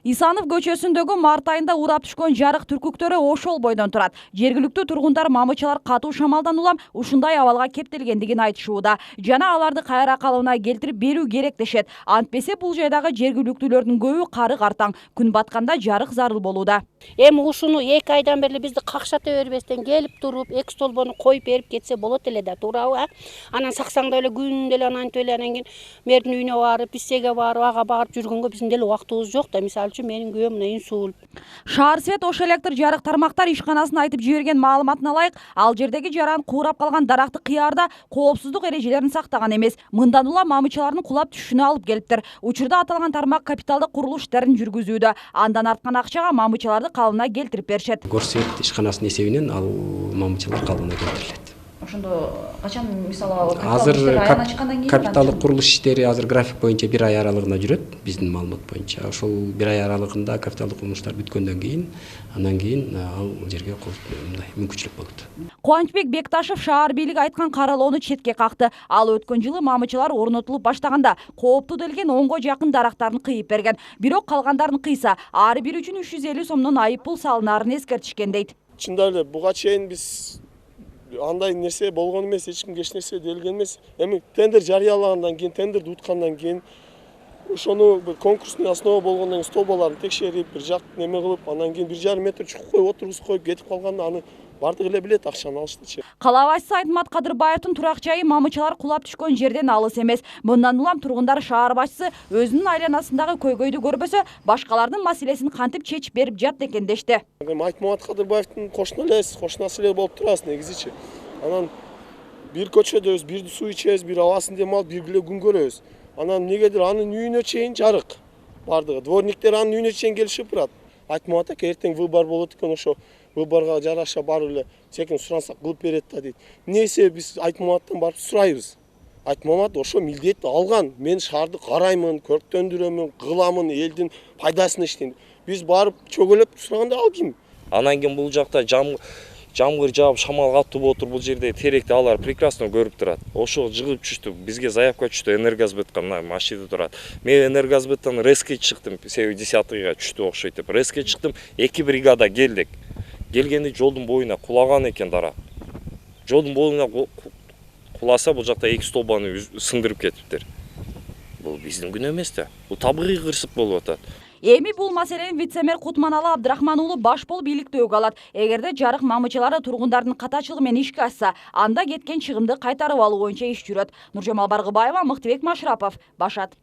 Исанов көчөсүндөгү март айында урап түшкөн жарык түркүктөрү ошол бойдон турат. Жергиликтүү тургундар мамычылар катуу шамалдан улам ушундай абалга кептелгендигин айтышууда. Жана аларды кайра калыбына келтирип берүү керек дешет. Антпесе бул жайдагы жергиликтүүлөрдүн көбү кары картаң. Күн батканда жарык зарыл болууда. Эми ушуну 2 айдан бери бизди какшата бербестен келип туруп, эки столбону коюп берип кетсе болот эле да, туурабы? Анан саксаңда эле күндө эле антип эле анан кийин мэрдин үйүнө барып, бизге барып, ага барып жүргөнгө биздин деле убактыбыз жок да. Мисалы үчүн менин күйөөм мына инсульт. Шаар свет ош электр жарык тармактар ишканасын айтып жиберген маалыматына ылайык, ал жердеги жаран куурап калган даракты кыярда коопсуздук эрежелерин сактаган эмес. Мындан улам мамычылардын кулап түшүшүнө алып келиптир. Учурда аталган тармак капиталдык курулуш иштерин жүргүзүүдө. Андан арткан акчага мамычыларды калыбына келтирип беришет. Горсвет ишканасынын эсебинен ал мамычылар калыбына келтирилет. Ошондо качан мисалы Азыр капиталдык курулуш иштери азыр график боюнча 1 ай аралыгында жүрөт, биздин маалымат боюнча. Ошол 1 ай аралыгында капиталдык курулуштар бүткөндөн кийин, андан кийин ал жерге мындай мүмкүнчүлүк болот. Кубанычбек Бекташев шаар бийлиги айткан каралоону четке какты. Ал өткөн жылы мамычылар орнотулуп баштаганда кооптуу делген 10го жакын дарактарын кыйып берген. Бирок калгандарын кыйса, ар бири үчүн 350 сомдон айып пул салынаарын эскертишкен дейт. Чындап эле буга чейин биз андай нерсе болгон эмес, эч кимге эч нерсе делген эмес. Эми тендер жарыялагандан кийин, тендерди уткандан кийин ошону конкурсный основа болгондон кийин столбаларын текшерип, бир жак неме кылып, андан кийин 1,5 метр чукуп коюп, отургузуп коюп кетип калганда аны бардыгы эле билет, акчаны алыштычы. Кала башчысы Айтмат Кадырбаевдин турак жайы мамычылар кулап түшкөн жерден алыс эмес. Мындан улам тургундар шаар башчысы өзүнүн айланасындагы көйгөйдү көрбөсө, башкалардын маселесин кантип чечип берип жатат экен дешти. Айтмат Кадырбаевдин кошунасы эле болуп турабыз негизичи. Анан бир көчөдөбүз, бир суу ичебиз, бир абасын дем алып, бир эле күн көрөбүз. Анан негедир анын үйүнө чейин жарык бардыгы. Дворниктер анын үйүнө чейин келишип турат. Айтмат ака эртең выбор болот экен, ошо выборго жараша барып эле секин сурансак кылып берет да дейт. Эмнесе биз Айтматтан барып сурайбыз. Айтмат ошо милдетти алган. Мен шаарды караймын, көрктөндүрөмүн, кыламын, элдин пайдасына иштейм. Биз барып чөгөлөп сураганда ал ким? Анан кийин бул жакта жамгыр жаап шамал катуу болуп тур, бул жерде теректи алар прекрасно көрүп турат. Ошо жыгып түштү, бизге заявка түштү, Энергосбытка мына машина турат. Мен Энергосбыттан резке чыктым, себеби 10-га түштү окшойт деп. Резке чыктым, 2 бригада келдик. Келгенде жолдун боюна кулаган экен дарак. Жолдун боюна куласа бул жакта 2 столбаны сындырып кетиптир. Бул биздин күнөө эмес да. Бул табигый кырсык болуп атат. Эми бул маселени вице-мэр Кутманалы Абдрахман уулу баш болуп бийликтөөгө алат. Эгерде жарык мамычылары тургундардын катачылыгы менен ишке ашса, анда кеткен чыгымды кайтарып алуу боюнча иш жүрөт. Нуржамал Баргыбаева, Мыктыбек Машрапов, Башат.